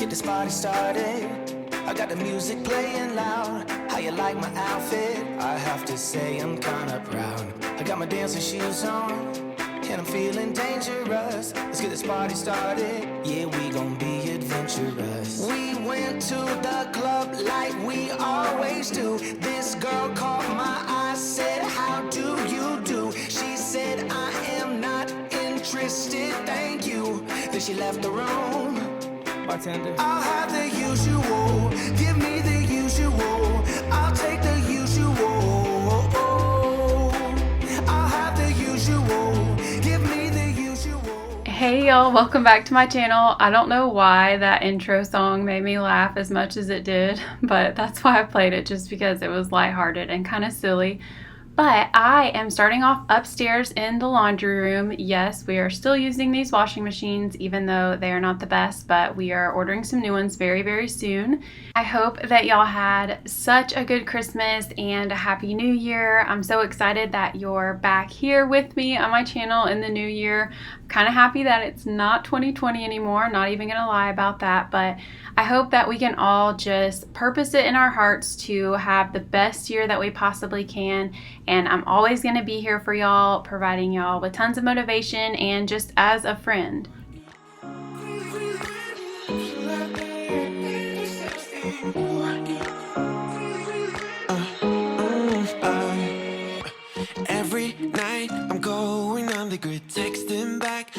get this party started. I got the music playing loud. How you like my outfit? I have to say I'm kinda proud. I got my dancing shoes on, and I'm feeling dangerous. Let's get this party started. Yeah, we gon' be adventurous. We went to the club like we always do. This girl caught my eye, said, how do you do? She said, I am not interested, thank you. Then she left the room. Bartender, I'll have the usual. Give me the usual. I'll take the usual. I'll have the usual. Give me the usual. Hey y'all, welcome back to my channel. I don't know why that intro song made me laugh as much as it did, but that's why I played it, just because it was lighthearted and kind of silly. But I am starting off upstairs in the laundry room. Yes, we are still using these washing machines, even though they are not the best, but we are ordering some new ones very, very soon. I hope that y'all had such a good Christmas and a happy new year. I'm so excited that you're back here with me on my channel in the new year. I'm kind of happy that it's not 2020 anymore, not even gonna lie about that, but I hope that we can all just purpose it in our hearts to have the best year that we possibly can. And I'm always going to be here for y'all, providing y'all with tons of motivation and just as a friend. Every night I'm going on the grid, texting back.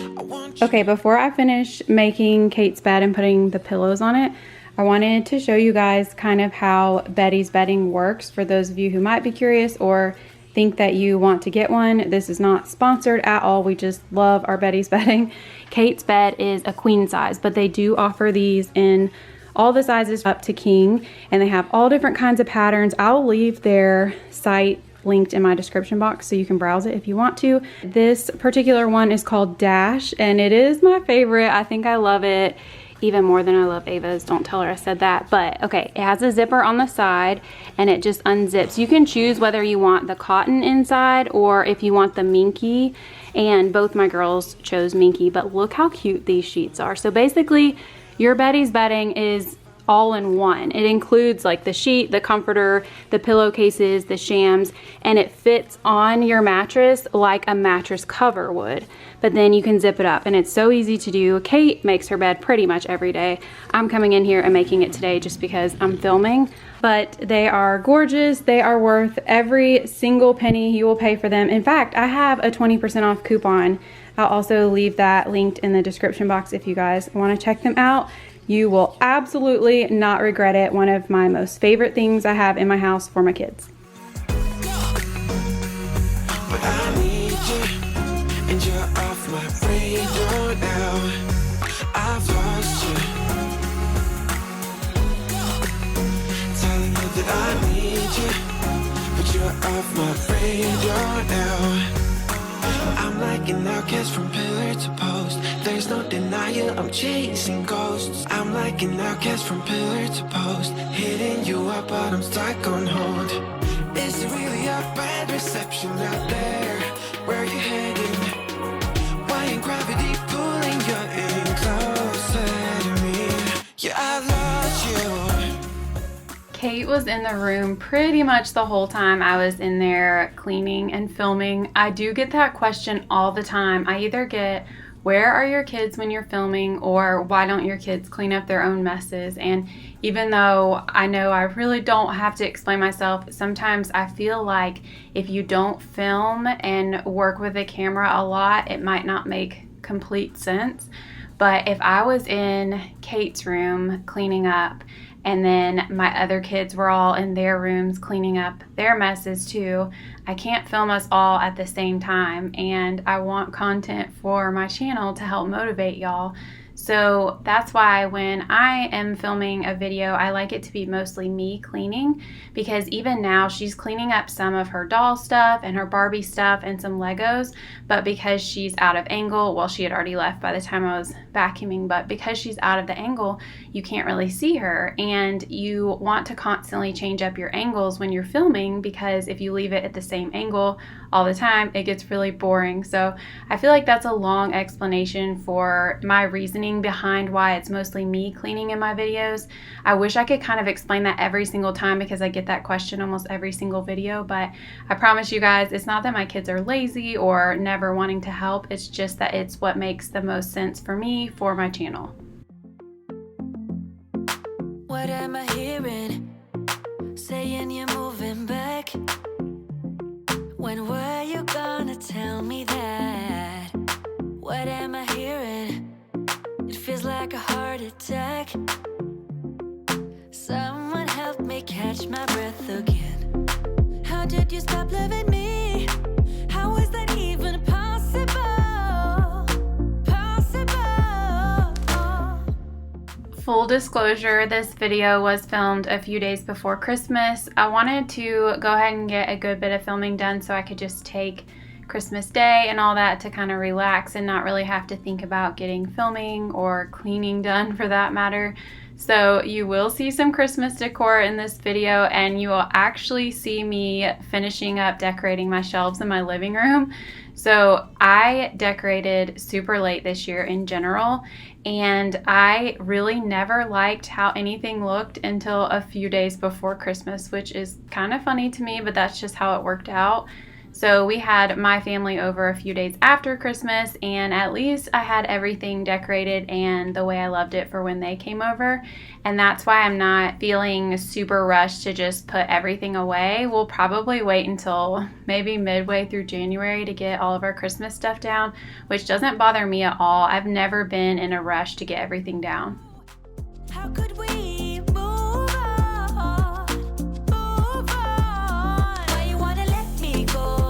Okay, before I finish making Kate's bed and putting the pillows on it, I wanted to show you guys kind of how Beddy's bedding works for those of you who might be curious or think that you want to get one. This is not sponsored at all. We just love our Beddy's bedding. Kate's bed is a queen size, but they do offer these in all the sizes up to king, and they have all different kinds of patterns. I'll leave their site linked in my description box so you can browse it if you want to. This particular one is called Dash, and it is my favorite. I think I love it even more than I love Ava's. Don't tell her I said that. But okay, it has a zipper on the side and it just unzips. You can choose whether you want the cotton inside or if you want the minky, and both my girls chose minky, but look how cute these sheets are. So basically your Beddy's bedding is all in one. It includes like the sheet, the comforter, the pillowcases, the shams, and it fits on your mattress like a mattress cover would. But then you can zip it up, and it's so easy to do. Kate makes her bed pretty much every day. I'm coming in here and making it today just because I'm filming. But they are gorgeous. They are worth every single penny you will pay for them. In fact, I have a 20% off coupon. I'll also leave that linked in the description box if you guys want to check them out. You will absolutely not regret it. One of my most favorite things I have in my house for my kids. But I need you, and you're off my radar now. I've lost you. Telling you that I need you, but you're off my radar now. I'm like an outcast from pillar to post. There's no denial, I'm chasing ghosts. I'm like an outcast from pillar to post, hitting you up, but I'm stuck on hold. Is it really a bad reception out there? Where you heading? Why ain't gravity pulling you in closer to me? Yeah, I lost you. Kate was in the room pretty much the whole time I was in there cleaning and filming. I do get that question all the time. I either get, where are your kids when you're filming, or why don't your kids clean up their own messes? And even though I know I really don't have to explain myself, sometimes I feel like if you don't film and work with a camera a lot, it might not make complete sense. But if I was in Kate's room cleaning up, and then my other kids were all in their rooms cleaning up their messes too, I can't film us all at the same time, and I want content for my channel to help motivate y'all. So that's why when I am filming a video, I like it to be mostly me cleaning, because even now she's cleaning up some of her doll stuff and her Barbie stuff and some Legos, but because she's out of angle, well, she had already left by the time I was vacuuming, but because she's out of the angle, you can't really see her, and you want to constantly change up your angles when you're filming, because if you leave it at the same angle all the time, it gets really boring. So I feel like that's a long explanation for my reasoning reasoning behind why it's mostly me cleaning in my videos. I wish I could kind of explain that every single time because I get that question almost every single video, but I promise you guys, it's not that my kids are lazy or never wanting to help. It's just that it's what makes the most sense for me for my channel. What am I hearing? Saying you're moving back. When were you gonna tell me that? What am I hearing? It feels like a heart attack. Someone help me catch my breath again. How did you stop loving me? How is that even possible? Full disclosure, this video was filmed a few days before Christmas. I wanted to go ahead and get a good bit of filming done so I could just take Christmas Day and all that to kind of relax and not really have to think about getting filming or cleaning done for that matter. So you will see some Christmas decor in this video, and you will actually see me finishing up decorating my shelves in my living room. So I decorated super late this year in general, and I really never liked how anything looked until a few days before Christmas, which is kind of funny to me, but that's just how it worked out. So we had my family over a few days after Christmas, and at least I had everything decorated and the way I loved it for when they came over. And that's why I'm not feeling super rushed to just put everything away. We'll probably wait until maybe midway through January to get all of our Christmas stuff down, which doesn't bother me at all. I've never been in a rush to get everything down. How could we move on? Move on. Why you wanna let me go?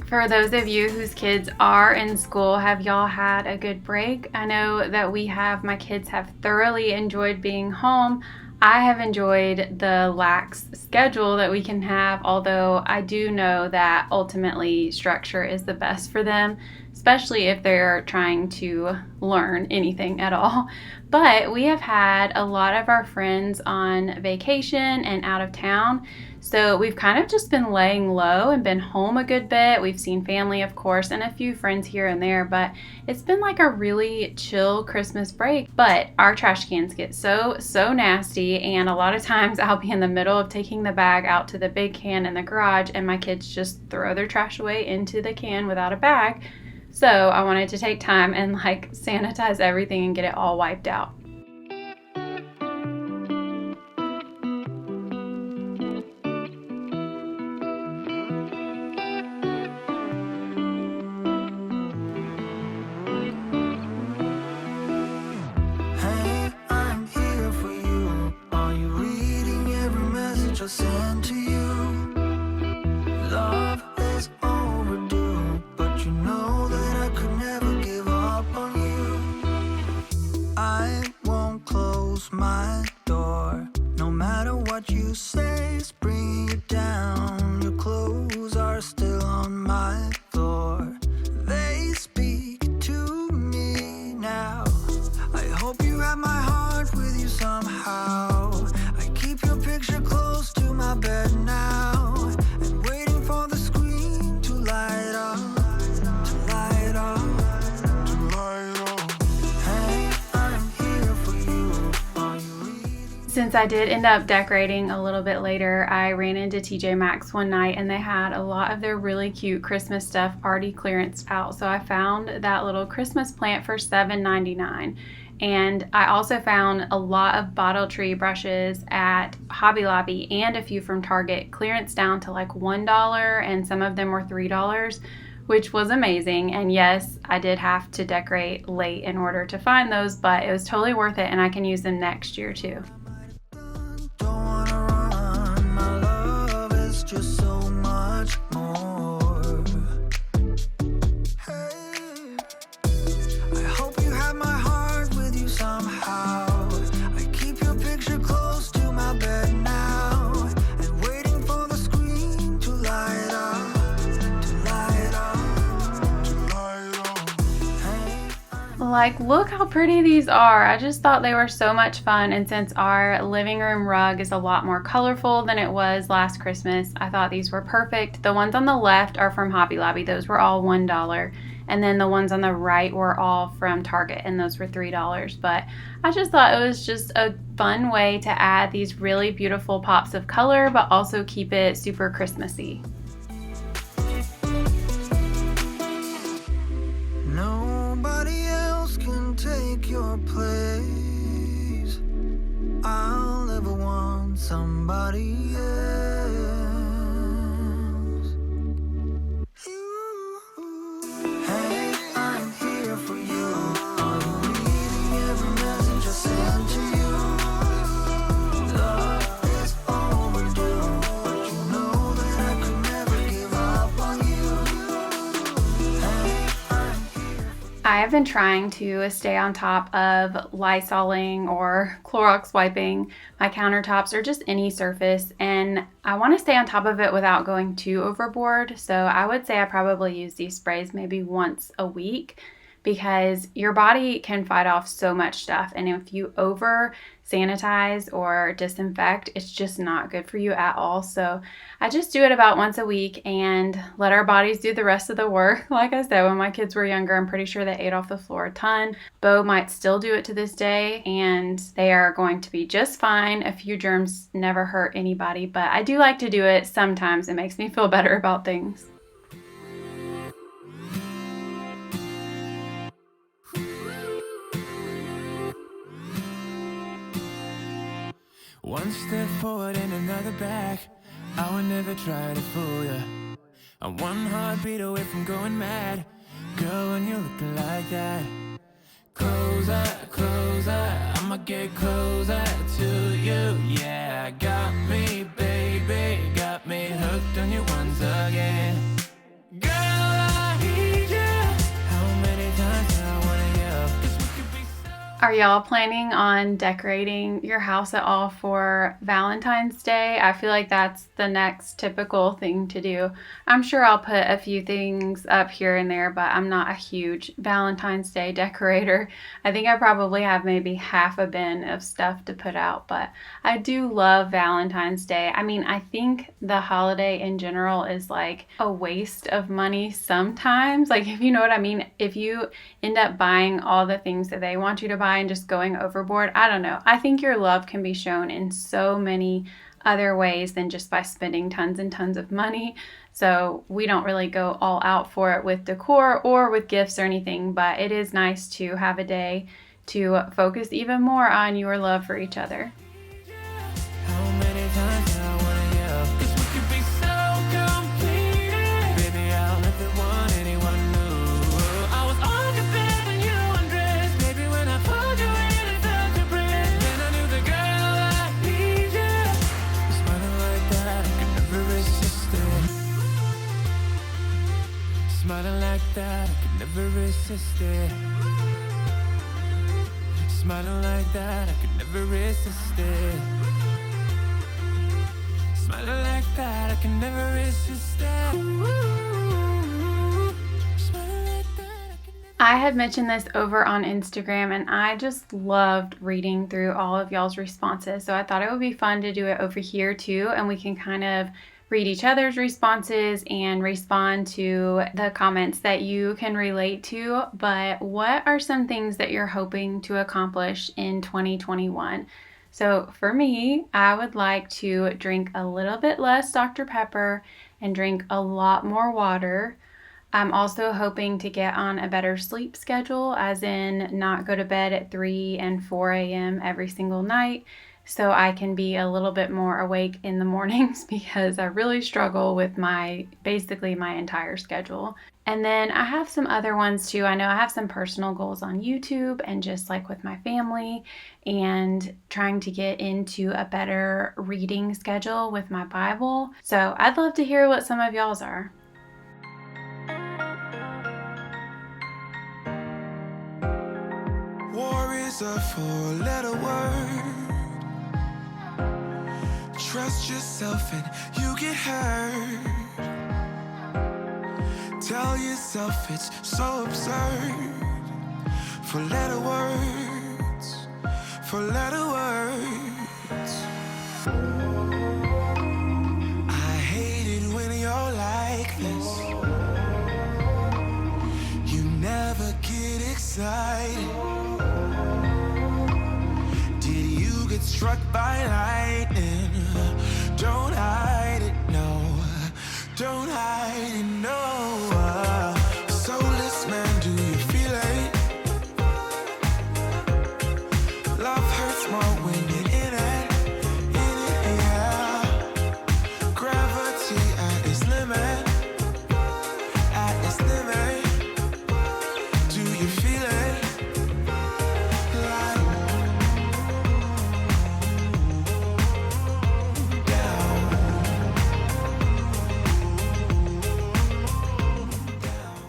For those of you whose kids are in school, have y'all had a good break? I know that we have. My kids have thoroughly enjoyed being home. I have enjoyed the lax schedule that we can have, although I do know that ultimately structure is the best for them, especially if they're trying to learn anything at all. But we have had a lot of our friends on vacation and out of town, so we've kind of just been laying low and been home a good bit. We've seen family, of course, and a few friends here and there, but it's been like a really chill Christmas break. But our trash cans get so nasty, and a lot of times I'll be in the middle of taking the bag out to the big can in the garage, and my kids just throw their trash away into the can without a bag. So I wanted to take time and like sanitize everything and get it all wiped out. Hey, I'm here for you. Are you reading every message I send to you? Love is overdue, but you know that I could never give up on you. I won't close my door, no matter what you say, it's bringing you down. Your clothes are still on my floor, they speak to me now. I hope you have my heart with you somehow. I keep your picture close to my bed now, and waiting for the screen to light up, to light up, to light up. Hey, I'm here for you. Are you reading? Since I did end up decorating a little bit later, I ran into TJ Maxx one night and they had a lot of their really cute Christmas stuff already clearanced out. So I found that little Christmas plant for $7.99. And I also found a lot of bottle tree brushes at Hobby Lobby and a few from Target clearance down to like $1, and some of them were $3, which was amazing. And yes, I did have to decorate late in order to find those, but it was totally worth it, and I can use them next year too. Don't wanna run, my love is just so much more. Hey, I hope you have my heart with you somehow. I keep your picture close to my bed now, and waiting for the screen to light up, to light up, to light up. Hey, like, look how pretty these are. I just thought they were so much fun, and since our living room rug is a lot more colorful than it was last Christmas, I thought these were perfect. The ones on the left are from Hobby Lobby. Those were all $1. And then the ones on the right were all from Target, and those were $3. But I just thought it was just a fun way to add these really beautiful pops of color, but also keep it super Christmassy. Nobody else can take your place. I'll never want somebody else. Hey, I'm here for you. I'm reading every message I send to you. Love is overdue, but you know that I could never give up on you. Hey, I'm here. I have been trying to stay on top of Lysoling or Clorox wiping my countertops or just any surface, and I want to stay on top of it without going too overboard. So I would say I probably use these sprays maybe once a week, because your body can fight off so much stuff, and if you over sanitize or disinfect, it's just not good for you at all. So I just do it about once a week and let our bodies do the rest of the work. Like I said, when my kids were younger, I'm pretty sure they ate off the floor a ton. Bo might still do it to this day, and they are going to be just fine. A few germs never hurt anybody, but I do like to do it sometimes. It makes me feel better about things. One step forward and another back. I would never try to fool ya. I'm one heartbeat away from going mad. Girl, when you're looking like that, closer, closer, I'ma get closer to you. Yeah, got me, baby, got me hooked on you once again. Girl, I need you. How many times do I wanna yell? 'Cause we could be so. Are y'all planning on decorating your house at all for Valentine's Day? I feel like that's the next typical thing to do. I'm sure I'll put a few things up here and there, but I'm not a huge Valentine's Day decorator. I think I probably have maybe half a bin of stuff to put out, but I do love Valentine's Day. I mean, I think the holiday in general is like a waste of money sometimes. Like, if you know what I mean, if you end up buying all the things that they want you to buy and just going overboard, I don't know. I think your love can be shown in so many other ways than just by spending tons and tons of money. So we don't really go all out for it with decor or with gifts or anything, but it is nice to have a day to focus even more on your love for each other. How many times do I wanna yell? 'Cause we could be so complete. Baby, I'll never want anyone new. I was on the bed when you undressed. Baby, when I pulled you in and felt your breath, then I knew the girl I need you. You're smiling like that, I could never resist it. Smiling like that, I could never resist it. Smiling like that, I could never resist it. Smiling like that, I can never resist it. Smiling like that, I can never. I had mentioned this over on Instagram, and I just loved reading through all of y'all's responses. So I thought it would be fun to do it over here too, and we can kind of read each other's responses and respond to the comments that you can relate to. But what are some things that you're hoping to accomplish in 2021? So for me, I would like to drink a little bit less Dr. Pepper and drink a lot more water. I'm also hoping to get on a better sleep schedule, as in not go to bed at 3 and 4 a.m. every single night, so I can be a little bit more awake in the mornings, because I really struggle with basically my entire schedule. And then I have some other ones too. I know I have some personal goals on YouTube and just like with my family, and trying to get into a better reading schedule with my Bible. So I'd love to hear what some of y'all's are. War is a four-letter word. Trust yourself and you get hurt. Tell yourself it's so absurd. for letter words, for letter words. I hate it when you're like this. You never get excited. Did you get struck by lightning? Don't hide it, no. Don't hide it, no. Soulless man, do you feel it? Love hurts more when you're in it, yeah. Gravity at its limit, at its limit. Do you feel it? Like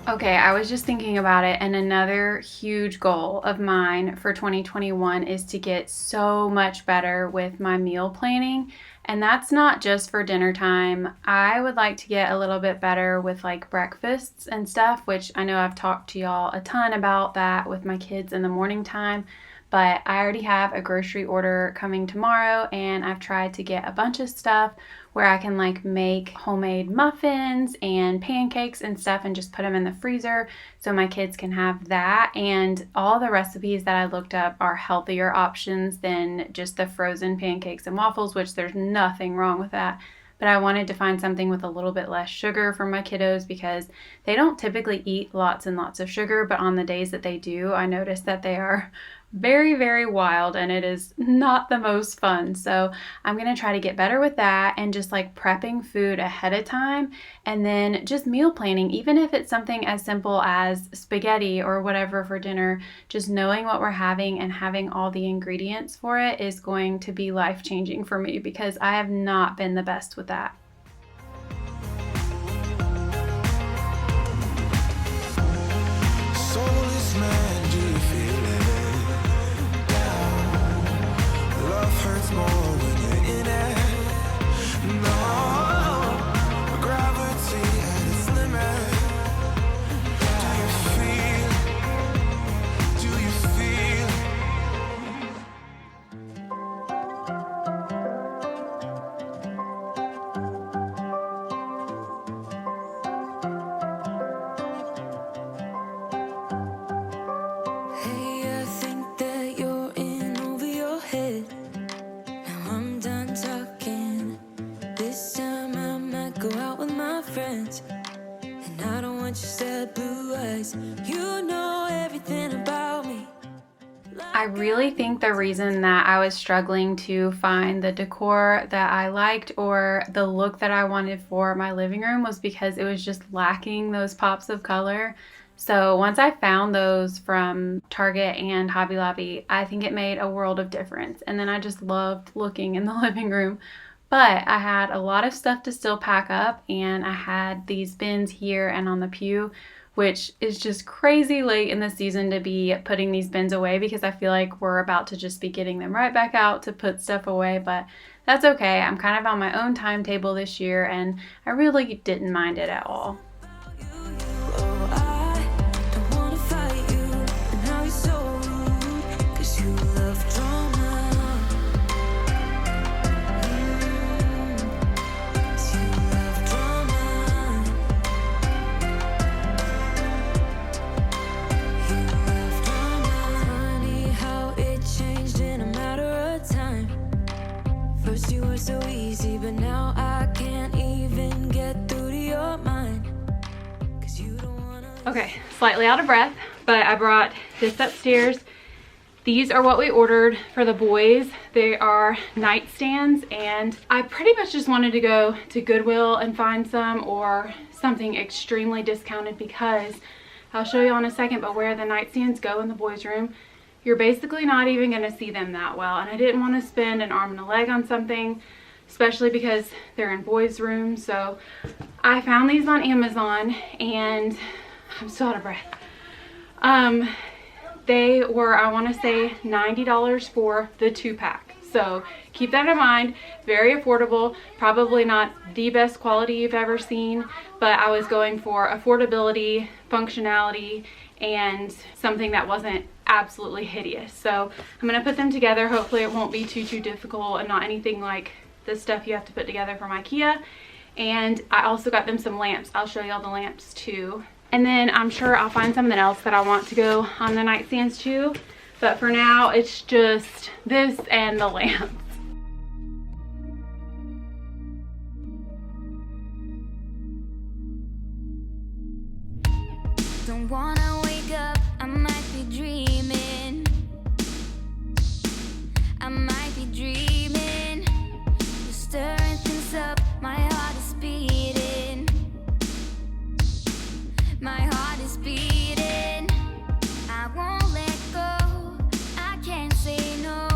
Okay, I was just thinking about it, and another huge goal of mine for 2021 is to get so much better with my meal planning. And that's not just for dinner time. I would like to get a little bit better with like breakfasts and stuff, which I know I've talked to y'all a ton about that with my kids in the morning time. But I already have a grocery order coming tomorrow, and I've tried to get a bunch of stuff where I can like make homemade muffins and pancakes and stuff and just put them in the freezer so my kids can have that. And all the recipes that I looked up are healthier options than just the frozen pancakes and waffles, which there's nothing wrong with that. But I wanted to find something with a little bit less sugar for my kiddos because they don't typically eat lots and lots of sugar, but on the days that they do, I notice that they are very, very wild, and it is not the most fun. So I'm going to try to get better with that and just like prepping food ahead of time, and then just meal planning, even if it's something as simple as spaghetti or whatever for dinner. Just knowing what we're having and having all the ingredients for it is going to be life-changing for me because I have not been the best with that. soulless man, do you feel it? Love hurts more when you're in it. No, gravity at its limit. Do you feel? Do you feel? Hey, I think that you're in over your head. Now I'm done talking. This time I might go out with my friends. And I don't want your sad blue eyes. You know everything about me. I really think the reason that I was struggling to find the decor that I liked or the look that I wanted for my living room was because it was just lacking those pops of color. So once I found those from Target and Hobby Lobby, I think it made a world of difference. And then I just loved looking in the living room. But I had a lot of stuff to still pack up, and I had these bins here and on the pew, which is just crazy late in the season to be putting these bins away because I feel like we're about to just be getting them right back out to put stuff away. But that's okay. I'm kind of on my own timetable this year, and I really didn't mind it at all. Oh, I don't wanna fight you, and now you're so rude, 'cause you love drama. 'Cause you love drama. You love drama. Funny how it changed in a matter of time. First you were so easy, but now I can't even get through to your mind. 'Cause you don't wanna. Okay, slightly out of breath, but I brought this upstairs. These are what we ordered for the boys. They are nightstands, and I pretty much just wanted to go to Goodwill and find some or something extremely discounted because I'll show you in a second, but where the nightstands go in the boys' room, you're basically not even gonna see them that well. And I didn't want to spend an arm and a leg on something, especially because they're in boys' rooms. So I found these on Amazon, and I'm so out of breath. They were, I want to say, $90 for the 2-pack. So keep that in mind. Very affordable, probably not the best quality you've ever seen, but I was going for affordability, functionality, and something that wasn't absolutely hideous. So I'm gonna put them together. Hopefully it won't be too difficult and not anything like the stuff you have to put together from IKEA. And I also got them some lamps. I'll show y'all the lamps too. And then I'm sure I'll find something else that I want to go on the nightstands too. But for now, it's just this and the lamps. Don't wanna wake up, I might be dreaming. I might be dreaming. You're stirring things up, my heart is beating. My heart is beating. I won't let go, I can't say no.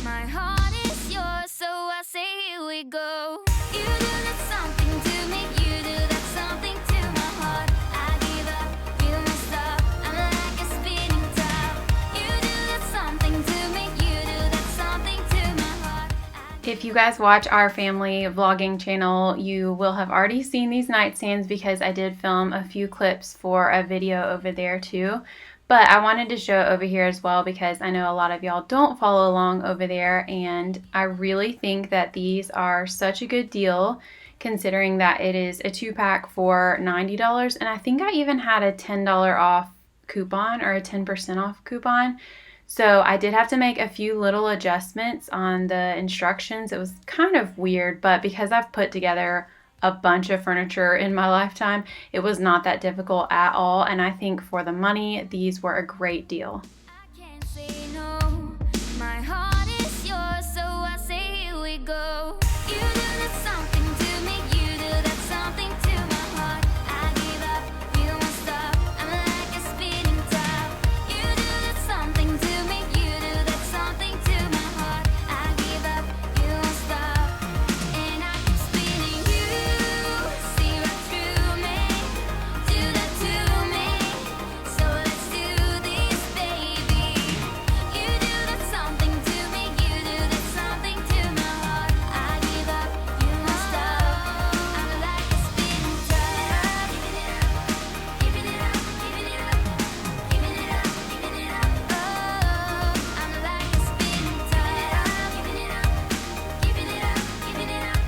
My heart is yours, so I say here we go. You do that something to me, you do that something to my heart. I give up, feel my stop, I'm like a spinning top. You do that something to me, you do that something to my heart. If you guys watch our family vlogging channel, you will have already seen these nightstands because I did film a few clips for a video over there too. But I wanted to show over here as well because I know a lot of y'all don't follow along over there, and I really think that these are such a good deal considering that it is a 2-pack for $90, and I think I even had a $10 off coupon or a 10% off coupon. So I did have to make a few little adjustments on the instructions. It was kind of weird, but because I've put together a bunch of furniture in my lifetime, it was not that difficult at all, and I think for the money, these were a great deal. I can't say no. My heart is yours, so I say here we go. You do that something to me, you do that something to my heart. I give up, feel my stop, I'm like a spinning top. You do that something to me, you do that something to my heart. I give up, you won't stop, and I keep spinning. You see right through me, do that to me. So let's do this, baby. You do that something to me, you do that something to my heart. I give up, you won't stop. I'm like a spinning top. Giving it up, giving it up, giving it up, giving it up, giving it up. Oh, I'm like a spinning top. Giving it up, giving it up, giving it up, giving it up.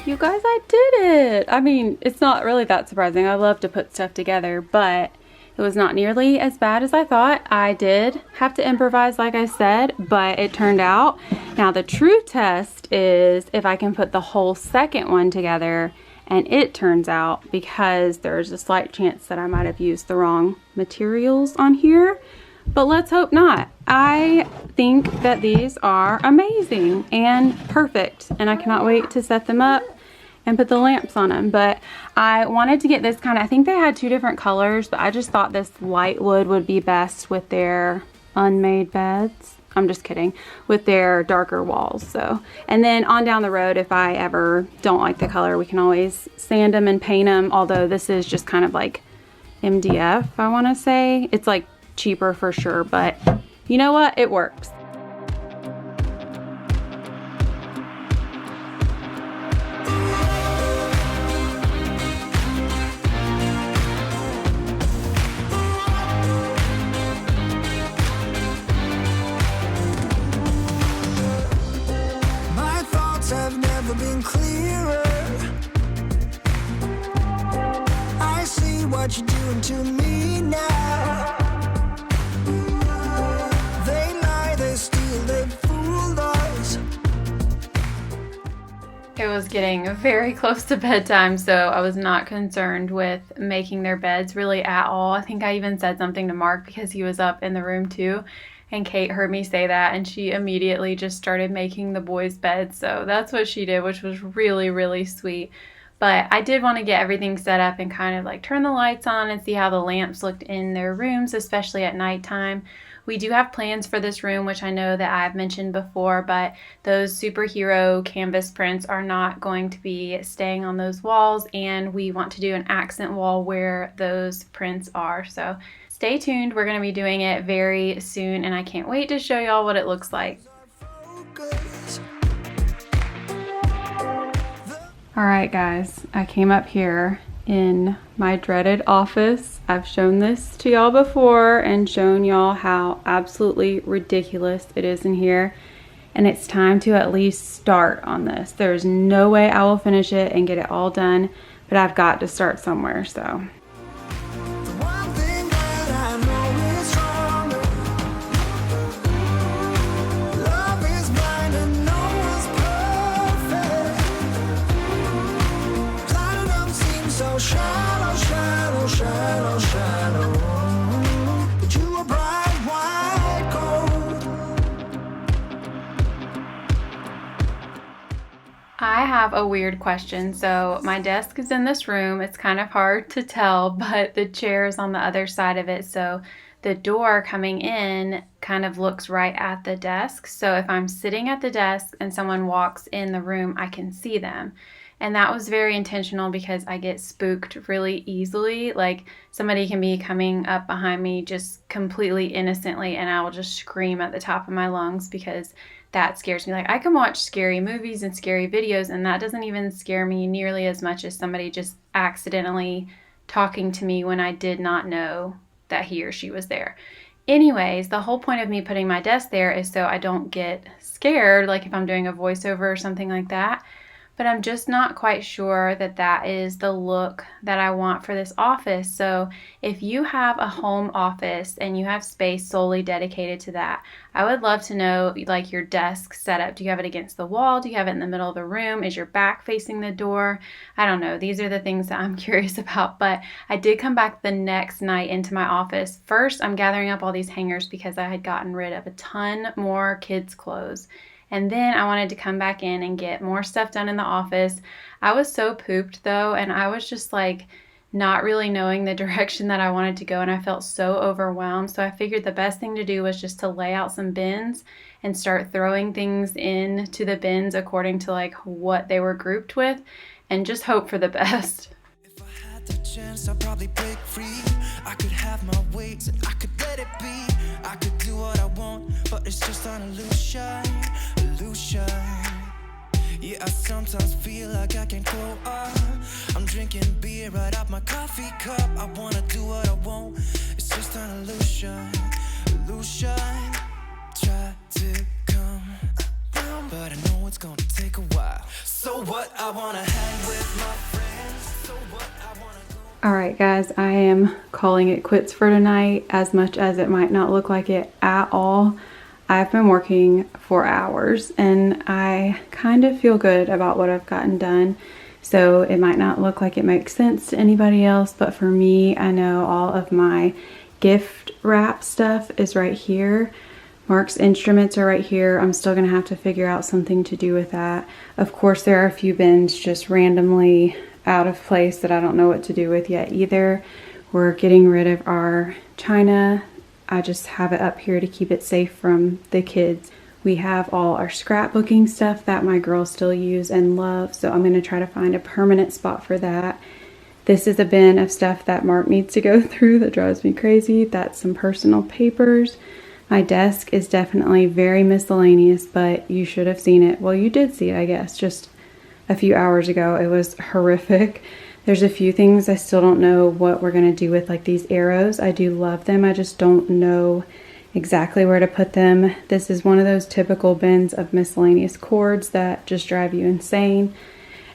You guys, I did it! I mean, it's not really that surprising. I love to put stuff together, but it was not nearly as bad as I thought. I did have to improvise, like I said, but it turned out. Now, the true test is if I can put the whole second one together, and it turns out, because there's a slight chance that I might have used the wrong materials on here, but let's hope not. I think that these are amazing and perfect, and I cannot wait to set them up and put the lamps on them. But I wanted to get this kind of, I think they had 2 different colors, but I just thought this light wood would be best with their unmade beds. I'm just kidding, with their darker walls. So, and then on down the road, if I ever don't like the color, we can always sand them and paint them. Although this is just kind of like MDF, I want to say. It's like cheaper for sure, but you know what? It works. My thoughts have never been clearer. I see what you're doing to me now. They lie, they steal, they fooled us. It was getting very close to bedtime, so I was not concerned with making their beds really at all. I think I even said something to Mark because he was up in the room too, and Kate heard me say that, and she immediately just started making the boys' beds. So that's what she did, which was really, really sweet. But I did want to get everything set up and kind of like turn the lights on and see how the lamps looked in their rooms, especially at nighttime. We do have plans for this room, which I know that I've mentioned before, but those superhero canvas prints are not going to be staying on those walls, and we want to do an accent wall where those prints are. So stay tuned. We're going to be doing it very soon, and I can't wait to show y'all what it looks like. Alright guys, I came up here in my dreaded office. I've shown this to y'all before and shown y'all how absolutely ridiculous it is in here. And it's time to at least start on this. There's no way I will finish it and get it all done, but I've got to start somewhere, so. I have a weird question. So my desk is in this room. It's kind of hard to tell, but the chair is on the other side of it. So the door coming in kind of looks right at the desk. So if I'm sitting at the desk and someone walks in the room, I can see them. And that was very intentional because I get spooked really easily. Like somebody can be coming up behind me just completely innocently and I will just scream at the top of my lungs because that scares me. Like I can watch scary movies and scary videos and that doesn't even scare me nearly as much as somebody just accidentally talking to me when I did not know that he or she was there. Anyways, the whole point of me putting my desk there is so I don't get scared, like if I'm doing a voiceover or something like that. But I'm just not quite sure that that is the look that I want for this office. So if you have a home office and you have space solely dedicated to that, I would love to know like your desk setup. Do you have it against the wall? Do you have it in the middle of the room? Is your back facing the door? I don't know. These are the things that I'm curious about. But I did come back the next night into my office. First, I'm gathering up all these hangers because I had gotten rid of a ton more kids' clothes. And then I wanted to come back in and get more stuff done in the office. I was so pooped though, and I was just like not really knowing the direction that I wanted to go, and I felt so overwhelmed. So I figured the best thing to do was just to lay out some bins and start throwing things into the bins according to like what they were grouped with and just hope for the best. If I had the chance, I'd probably break free. I could have my ways and I could let it be. I could do what I want, but it's just an illusion. Yeah, I sometimes feel like I can grow up. I'm drinking beer right out my coffee cup. I wanna do what I want. It's just an illusion. Try to come around, but I know it's gonna take a while. So what? I wanna hang with my friends. So what? I wanna go. Alright guys, I am calling it quits for tonight, as much as it might not look like it at all. I've been working for hours and I kind of feel good about what I've gotten done. So it might not look like it makes sense to anybody else, but for me, I know all of my gift wrap stuff is right here. Mark's instruments are right here. I'm still gonna have to figure out something to do with that. Of course, there are a few bins just randomly out of place that I don't know what to do with yet either. We're getting rid of our china. I just have it up here to keep it safe from the kids. We have all our scrapbooking stuff that my girls still use and love, so I'm going to try to find a permanent spot for that. This is a bin of stuff that Mark needs to go through that drives me crazy. That's some personal papers. My desk is definitely very miscellaneous, but you should have seen it. Well, you did see it, I guess, just a few hours ago. It was horrific. There's a few things I still don't know what we're going to do with, like these arrows. I do love them. I just don't know exactly where to put them. This is one of those typical bins of miscellaneous cords that just drive you insane.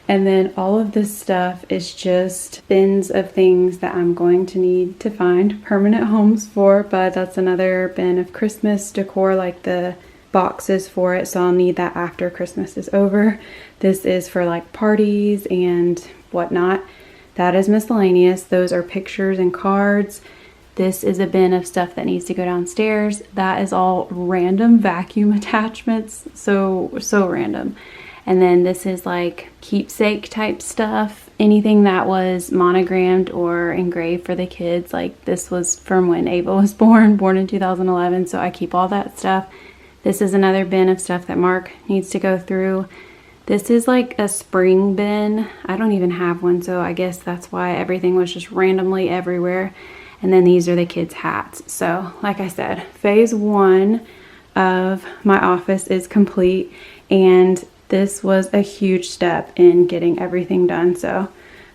And then all of this stuff is just bins of things that I'm going to need to find permanent homes for, but that's another bin of Christmas decor, like the boxes for it, so I'll need that after Christmas is over. This is for like parties and whatnot. That is miscellaneous. Those are pictures and cards. This is a bin of stuff that needs to go downstairs. That is all random vacuum attachments. So random. And then this is like keepsake type stuff. Anything that was monogrammed or engraved for the kids. Like this was from when Ava was born in 2011. So I keep all that stuff. This is another bin of stuff that Mark needs to go through. This is like a spring bin. I don't even have one, so I guess that's why everything was just randomly everywhere. And then these are the kids' hats. So like I said, phase one of my office is complete, and this was a huge step in getting everything done. So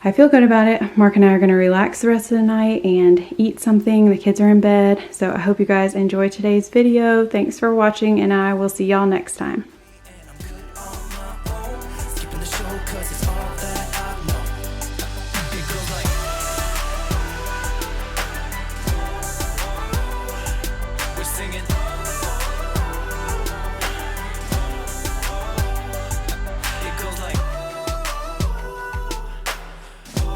I feel good about it. Mark and I are going to relax the rest of the night and eat something. The kids are in bed. So I hope you guys enjoyed today's video. Thanks for watching, and I will see y'all next time.